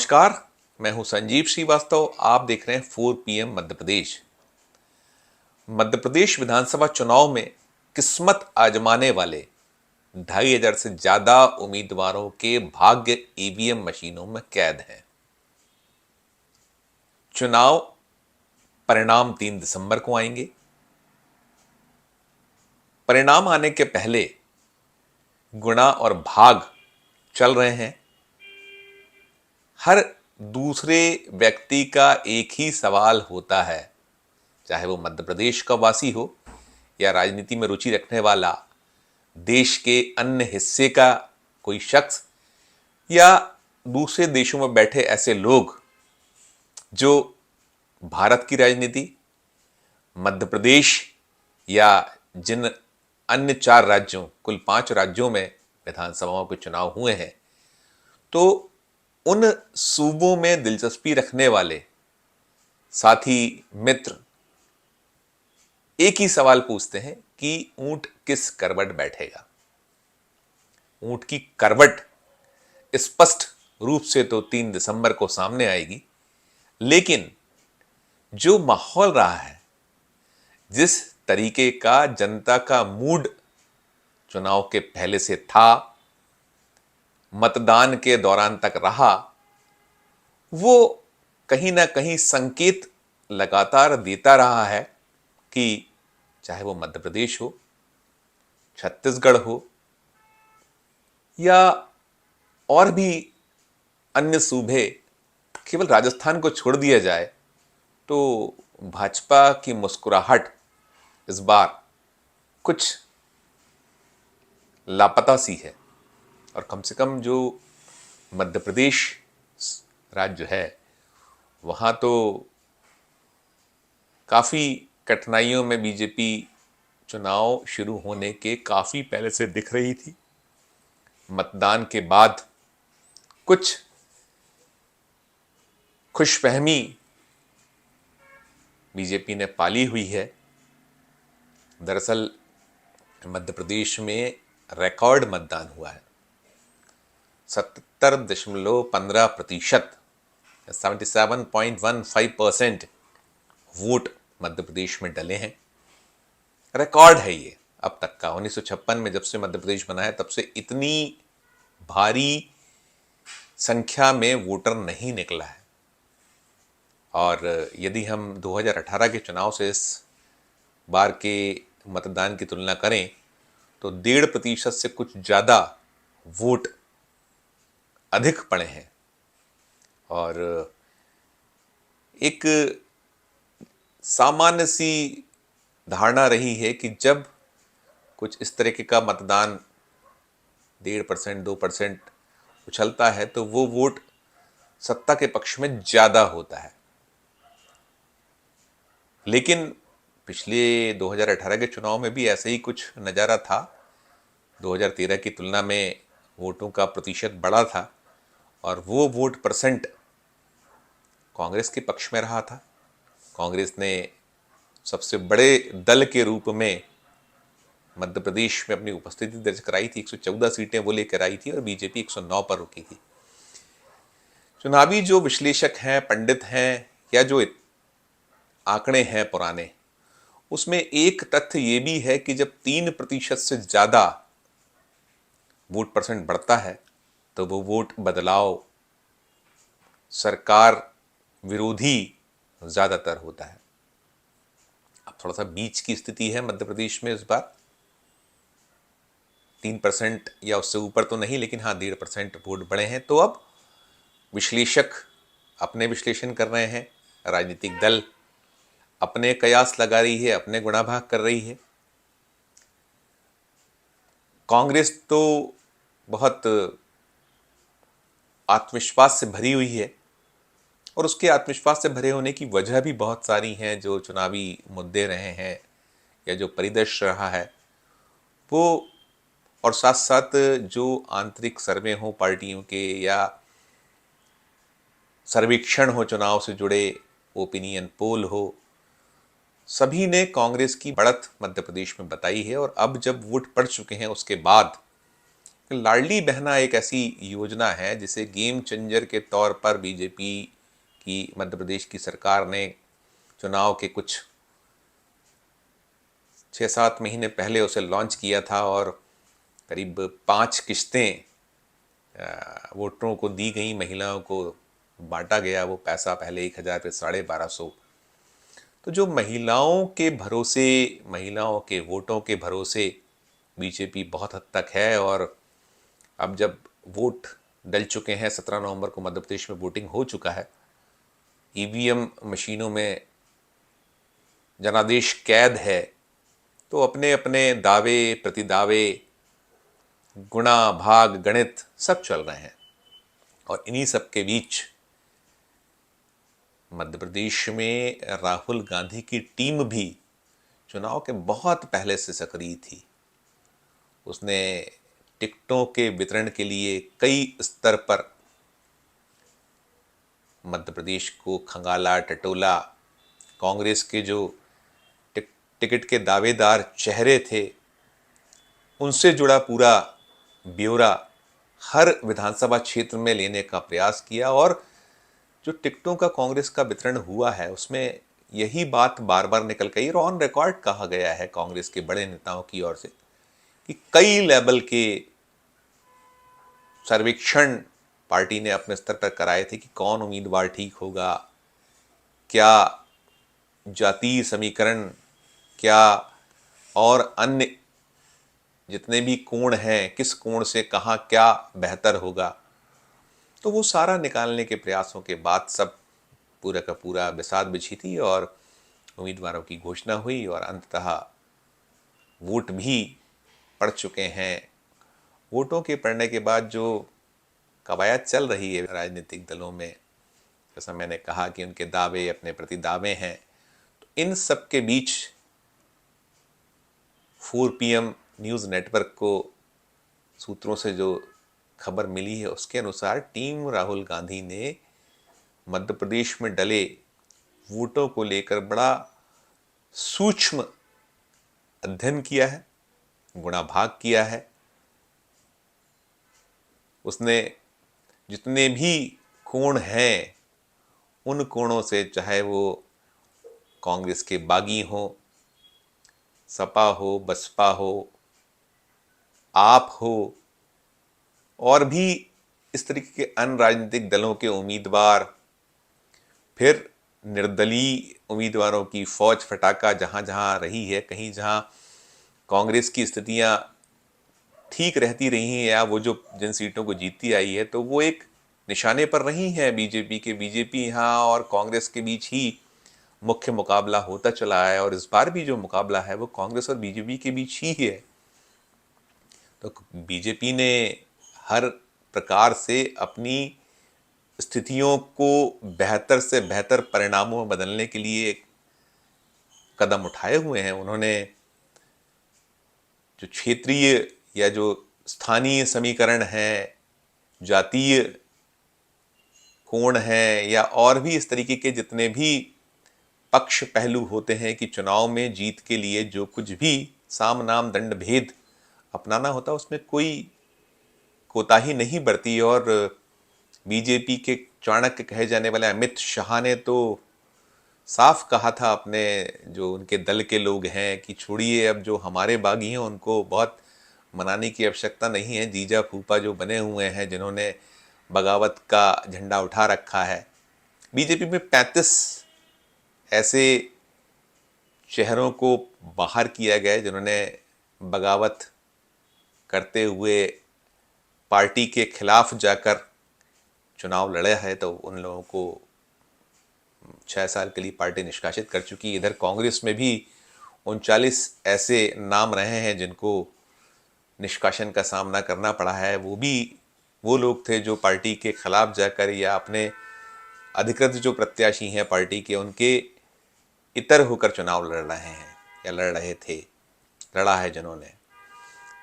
नमस्कार। मैं हूं संजीव श्रीवास्तव। आप देख रहे हैं 4 PM मध्य प्रदेश। मध्य प्रदेश विधानसभा चुनाव में किस्मत आजमाने वाले 2,500 से ज्यादा उम्मीदवारों के भाग्य ईवीएम मशीनों में कैद हैं। चुनाव परिणाम 3 दिसंबर को आएंगे। परिणाम आने के पहले गुणा और भाग चल रहे हैं। हर दूसरे व्यक्ति का एक ही सवाल होता है, चाहे वो मध्य प्रदेश का वासी हो या राजनीति में रुचि रखने वाला देश के अन्य हिस्से का कोई शख्स या दूसरे देशों में बैठे ऐसे लोग जो भारत की राजनीति, मध्य प्रदेश या जिन अन्य 4 राज्यों, कुल 5 राज्यों में विधानसभाओं के चुनाव हुए हैं, तो उन सूबों में दिलचस्पी रखने वाले साथी मित्र एक ही सवाल पूछते हैं कि ऊंट किस करवट बैठेगा। ऊंट की करवट स्पष्ट रूप से तो 3 दिसंबर को सामने आएगी, लेकिन जो माहौल रहा है, जिस तरीके का जनता का मूड चुनाव के पहले से था, मतदान के दौरान तक रहा, वो कहीं ना कहीं संकेत लगातार देता रहा है कि चाहे वो मध्य प्रदेश हो, छत्तीसगढ़ हो या और भी अन्य सूबे, केवल राजस्थान को छोड़ दिया जाए तो भाजपा की मुस्कुराहट इस बार कुछ लापता सी है। और कम से कम जो मध्य प्रदेश राज्य है, वहाँ तो काफ़ी कठिनाइयों में बीजेपी चुनाव शुरू होने के काफ़ी पहले से दिख रही थी। मतदान के बाद कुछ खुशफहमी बीजेपी ने पाली हुई है। दरअसल मध्य प्रदेश में रिकॉर्ड मतदान हुआ है। 70.15%, 77.15% वोट मध्य प्रदेश में डले हैं। रिकॉर्ड है ये अब तक का। 1956 में जब से मध्य प्रदेश बना है, तब से इतनी भारी संख्या में वोटर नहीं निकला है। और यदि हम 2018 के चुनाव से इस बार के मतदान की तुलना करें तो 1.5% से कुछ ज़्यादा वोट अधिक पड़े हैं। और एक सामान्य सी धारणा रही है कि जब कुछ इस तरीके का मतदान 1.5%, 2% उछलता है तो वो वोट सत्ता के पक्ष में ज़्यादा होता है। लेकिन पिछले 2018 के चुनाव में भी ऐसे ही कुछ नज़ारा था। 2013 की तुलना में वोटों का प्रतिशत बढ़ा था और वो वोट परसेंट कांग्रेस के पक्ष में रहा था। कांग्रेस ने सबसे बड़े दल के रूप में मध्य प्रदेश में अपनी उपस्थिति दर्ज कराई थी। 114 सीटें वो लेकर आई थी और बीजेपी 109 पर रुकी थी। चुनावी जो विश्लेषक हैं, पंडित हैं या जो आंकड़े हैं पुराने, उसमें एक तथ्य ये भी है कि जब 3% से ज़्यादा वोट परसेंट बढ़ता है तो वो वोट बदलाव सरकार विरोधी ज़्यादातर होता है। अब थोड़ा सा बीच की स्थिति है मध्य प्रदेश में इस बार। 3% या उससे ऊपर तो नहीं, लेकिन हाँ 1.5% वोट बढ़े हैं। तो अब विश्लेषक अपने विश्लेषण कर रहे हैं, राजनीतिक दल अपने कयास लगा रही है, अपने गुणा भाग कर रही है। कांग्रेस तो बहुत आत्मविश्वास से भरी हुई है और उसके आत्मविश्वास से भरे होने की वजह भी बहुत सारी हैं। जो चुनावी मुद्दे रहे हैं या जो परिदृश्य रहा है वो, और साथ साथ जो आंतरिक सर्वे हो पार्टियों के या सर्वेक्षण हो चुनाव से जुड़े, ओपिनियन पोल हो, सभी ने कांग्रेस की बढ़त मध्य प्रदेश में बताई है। और अब जब वोट पड़ चुके हैं उसके बाद लाडली बहना एक ऐसी योजना है जिसे गेम चेंजर के तौर पर बीजेपी की मध्य प्रदेश की सरकार ने चुनाव के कुछ 6-7 महीने पहले उसे लॉन्च किया था और करीब 5 किस्तें वोटरों को दी गई, महिलाओं को बांटा गया वो पैसा, पहले 1,000 फिर 1,250। तो जो महिलाओं के भरोसे, महिलाओं के वोटों के भरोसे बीजेपी बहुत हद तक है। और अब जब वोट डल चुके हैं, 17 नवंबर को मध्य प्रदेश में वोटिंग हो चुका है, ईवीएम मशीनों में जनादेश कैद है, तो अपने अपने दावे प्रतिदावे, गुणा भाग गणित सब चल रहे हैं। और इन्हीं सब के बीच मध्य प्रदेश में राहुल गांधी की टीम भी चुनाव के बहुत पहले से सक्रिय थी। उसने टिकटों के वितरण के लिए कई स्तर पर मध्य प्रदेश को खंगाला टटोला। कांग्रेस के जो टिकट के दावेदार चेहरे थे उनसे जुड़ा पूरा ब्यौरा हर विधानसभा क्षेत्र में लेने का प्रयास किया। और जो टिकटों का कांग्रेस का वितरण हुआ है उसमें यही बात बार बार निकल गई और ऑन रिकॉर्ड कहा गया है कांग्रेस के बड़े नेताओं की ओर से कि कई लेवल के सर्वेक्षण पार्टी ने अपने स्तर पर कराए थे कि कौन उम्मीदवार ठीक होगा, क्या जातीय समीकरण, क्या और अन्य जितने भी कोण हैं, किस कोण से कहाँ क्या बेहतर होगा। तो वो सारा निकालने के प्रयासों के बाद सब पूरा का पूरा बिसात बिछी थी और उम्मीदवारों की घोषणा हुई और अंततः वोट भी पड़ चुके हैं। वोटों के पड़ने के बाद जो कवायद चल रही है राजनीतिक दलों में, जैसा मैंने कहा कि उनके दावे अपने प्रति दावे हैं, तो इन सब के बीच 4 PM न्यूज़ नेटवर्क को सूत्रों से जो खबर मिली है उसके अनुसार टीम राहुल गांधी ने मध्य प्रदेश में डले वोटों को लेकर बड़ा सूक्ष्म अध्ययन किया है, गुणा भाग किया है। उसने जितने भी कोण हैं उन कोणों से, चाहे वो कांग्रेस के बागी हो, सपा हो, बसपा हो, आप हो, और भी इस तरीके के अन्य राजनीतिक दलों के उम्मीदवार, फिर निर्दलीय उम्मीदवारों की फौज फटाका जहां जहां रही है, कहीं जहां कांग्रेस की स्थितियां ठीक रहती रही हैं या वो जो जिन सीटों को जीतती आई है तो वो एक निशाने पर रही हैं बीजेपी के। बीजेपी यहाँ और कांग्रेस के बीच ही मुख्य मुकाबला होता चला है और इस बार भी जो मुकाबला है वो कांग्रेस और बीजेपी के बीच ही है। तो बीजेपी ने हर प्रकार से अपनी स्थितियों को बेहतर से बेहतर परिणामों में बदलने के लिए कदम उठाए हुए हैं। उन्होंने जो क्षेत्रीय या जो स्थानीय समीकरण है, जातीय कोण है, या और भी इस तरीके के जितने भी पक्ष पहलू होते हैं कि चुनाव में जीत के लिए जो कुछ भी साम नाम दंड भेद अपनाना होता है उसमें कोई कोताही नहीं बरती। और बीजेपी के चाणक्य कहे जाने वाले अमित शाह ने तो साफ कहा था अपने जो उनके दल के लोग हैं कि छोड़िए, अब जो हमारे बागी हैं उनको बहुत मनाने की आवश्यकता नहीं है। जीजा फूफा जो बने हुए हैं जिन्होंने बगावत का झंडा उठा रखा है, बीजेपी में 35 ऐसे चेहरों को बाहर किया गया जिन्होंने बगावत करते हुए पार्टी के खिलाफ जाकर चुनाव लड़ा है, तो उन लोगों को 6 साल के लिए पार्टी निष्कासित कर चुकी है। इधर कांग्रेस में भी 39 ऐसे नाम रहे हैं जिनको निष्कासन का सामना करना पड़ा है। वो भी वो लोग थे जो पार्टी के खिलाफ जाकर या अपने अधिकृत जो प्रत्याशी हैं पार्टी के उनके इतर होकर चुनाव लड़ रहे हैं या लड़ रहे थे, लड़ा है जिन्होंने।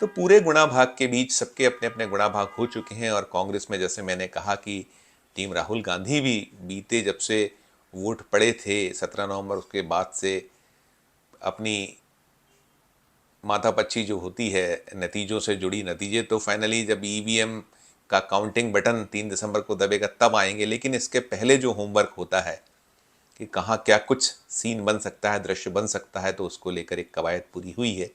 तो पूरे गुणा भाग के बीच सबके अपने अपने गुणा भाग हो चुके हैं। और कांग्रेस में जैसे मैंने कहा कि टीम राहुल गांधी भी बीते जब से वोट पड़े थे 17 नवंबर, उसके बाद से अपनी माथापच्ची जो होती है नतीजों से जुड़ी, नतीजे तो फाइनली जब ईवीएम का काउंटिंग बटन 3 दिसंबर को दबेगा तब आएंगे, लेकिन इसके पहले जो होमवर्क होता है कि कहाँ क्या कुछ सीन बन सकता है, दृश्य बन सकता है, तो उसको लेकर एक कवायद पूरी हुई है।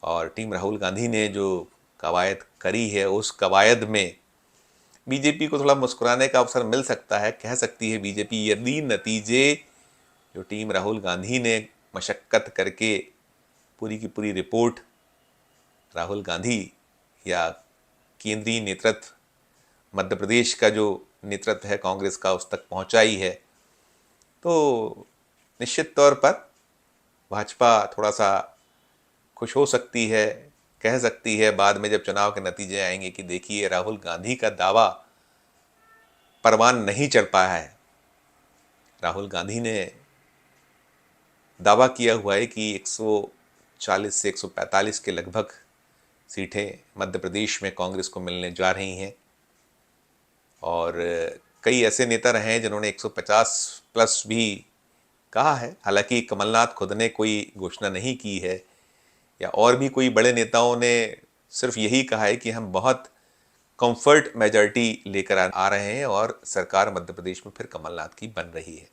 और टीम राहुल गांधी ने जो कवायद करी है, उस कवायद में बीजेपी को थोड़ा मुस्कुराने का अवसर मिल सकता है। कह सकती है बीजेपी, यदि नतीजे जो टीम राहुल गांधी ने मशक्कत करके पूरी की पूरी रिपोर्ट राहुल गांधी या केंद्रीय नेतृत्व मध्य प्रदेश का जो नेतृत्व है कांग्रेस का उस तक पहुंचाई है, तो निश्चित तौर पर भाजपा थोड़ा सा खुश हो सकती है। कह सकती है बाद में जब चुनाव के नतीजे आएंगे कि देखिए राहुल गांधी का दावा परवान नहीं चढ़ पाया है। राहुल गांधी ने दावा किया हुआ है कि 140 से 145 के लगभग सीटें मध्य प्रदेश में कांग्रेस को मिलने जा रही हैं, और कई ऐसे नेता रहे हैं जिन्होंने 150 प्लस भी कहा है। हालांकि कमलनाथ खुद ने कोई घोषणा नहीं की है, या और भी कोई बड़े नेताओं ने सिर्फ यही कहा है कि हम बहुत कंफर्ट मेजॉरिटी लेकर आ रहे हैं और सरकार मध्य प्रदेश में फिर कमलनाथ की बन रही है।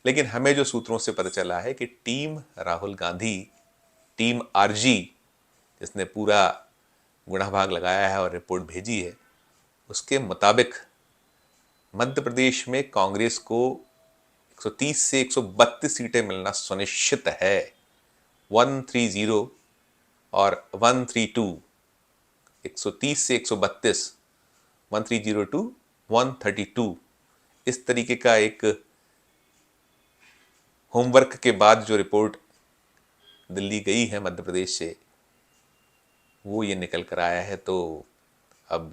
लेकिन हमें जो सूत्रों से पता चला है कि team Rahul Gandhi, team RG, जिसने पूरा गुणा भाग लगाया है और रिपोर्ट भेजी है, उसके मुताबिक मध्य प्रदेश में कांग्रेस को 130 से 132 सीटें मिलना सुनिश्चित है। 130 और 132, 130 से 132, 130 to 132, इस तरीके का एक होमवर्क के बाद जो रिपोर्ट दिल्ली गई है मध्य प्रदेश से, वो ये निकल कर आया है। तो अब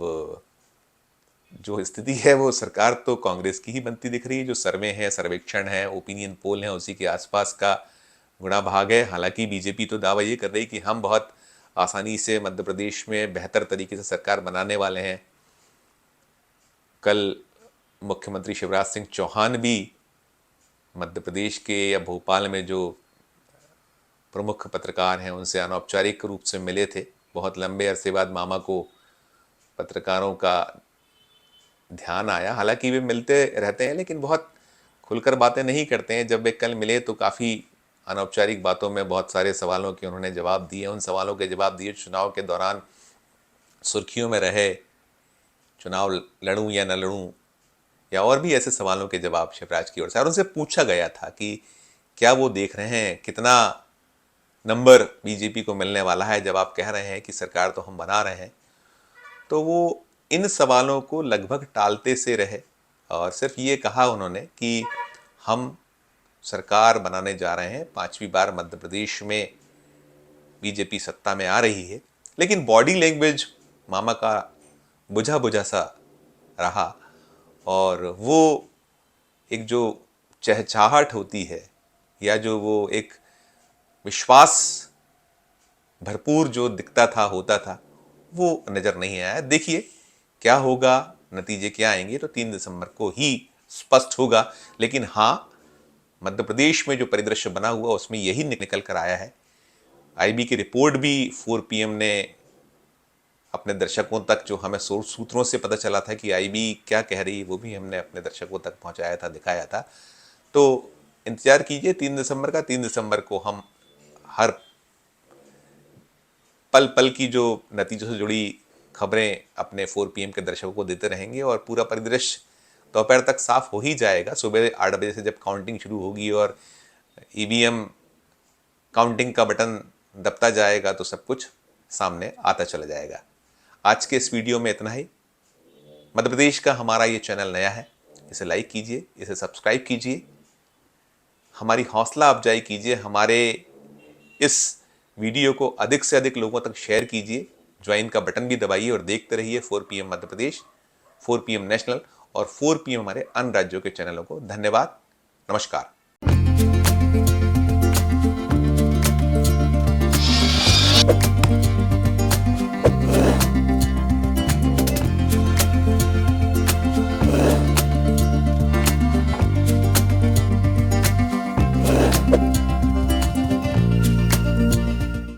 जो स्थिति है वो सरकार तो कांग्रेस की ही बनती दिख रही है। जो सर्वे है, सर्वेक्षण है, ओपिनियन पोल है, उसी के आसपास का गुणा भाग है। हालांकि बीजेपी तो दावा ये कर रही कि हम बहुत आसानी से मध्य प्रदेश में बेहतर तरीके से सरकार बनाने वाले हैं। कल मुख्यमंत्री शिवराज सिंह चौहान भी मध्य प्रदेश के या भोपाल में जो प्रमुख पत्रकार हैं उनसे अनौपचारिक रूप से मिले थे। बहुत लंबे अरसे बाद मामा को पत्रकारों का ध्यान आया। हालांकि वे मिलते रहते हैं लेकिन बहुत खुलकर बातें नहीं करते हैं। जब वे कल मिले तो काफ़ी अनौपचारिक बातों में बहुत सारे सवालों के उन्होंने जवाब दिए। उन सवालों के जवाब दिए चुनाव के दौरान सुर्खियों में रहे, चुनाव लड़ूं या न लड़ूं, या और भी ऐसे सवालों के जवाब शिवराज की ओर से। और उनसे पूछा गया था कि क्या वो देख रहे हैं कितना नंबर बीजेपी को मिलने वाला है जब आप कह रहे हैं कि सरकार तो हम बना रहे हैं। तो वो इन सवालों को लगभग टालते से रहे और सिर्फ ये कहा उन्होंने कि हम सरकार बनाने जा रहे हैं, 5वीं बार मध्य प्रदेश में बीजेपी सत्ता में आ रही है। लेकिन बॉडी लैंग्वेज मामा का बुझा बुझा सा रहा, और वो एक जो चहचहाहट होती है या जो वो एक विश्वास भरपूर जो दिखता था, होता था, वो नज़र नहीं आया। देखिए क्या होगा, नतीजे क्या आएंगे तो 3 दिसंबर को ही स्पष्ट होगा। लेकिन हाँ, मध्य प्रदेश में जो परिदृश्य बना हुआ उसमें यही निकल कर आया है। आईबी की रिपोर्ट भी 4 PM ने अपने दर्शकों तक, जो हमें सूत्रों से पता चला था कि आईबी क्या कह रही है, वो भी हमने अपने दर्शकों तक पहुंचाया था, दिखाया था। तो इंतजार कीजिए 3 दिसंबर का। 3 दिसंबर को हम हर पल पल की जो नतीजों से जुड़ी खबरें अपने 4 PM के दर्शकों को देते रहेंगे, और पूरा परिदृश्य दोपहर तक साफ हो ही जाएगा। सुबह 8 बजे से जब काउंटिंग शुरू होगी और ईवीएम काउंटिंग का बटन दबता जाएगा तो सब कुछ सामने आता चला जाएगा। आज के इस वीडियो में इतना ही। मध्य प्रदेश का हमारा ये चैनल नया है, इसे लाइक कीजिए, इसे सब्सक्राइब कीजिए, हमारी हौसला अफजाई कीजिए, हमारे इस वीडियो को अधिक से अधिक लोगों तक शेयर कीजिए, ज्वाइन का बटन भी दबाइए और देखते रहिए 4 PM Madhya Pradesh, 4 PM national और 4 PM हमारे अन्य राज्यों के चैनलों को। धन्यवाद, नमस्कार।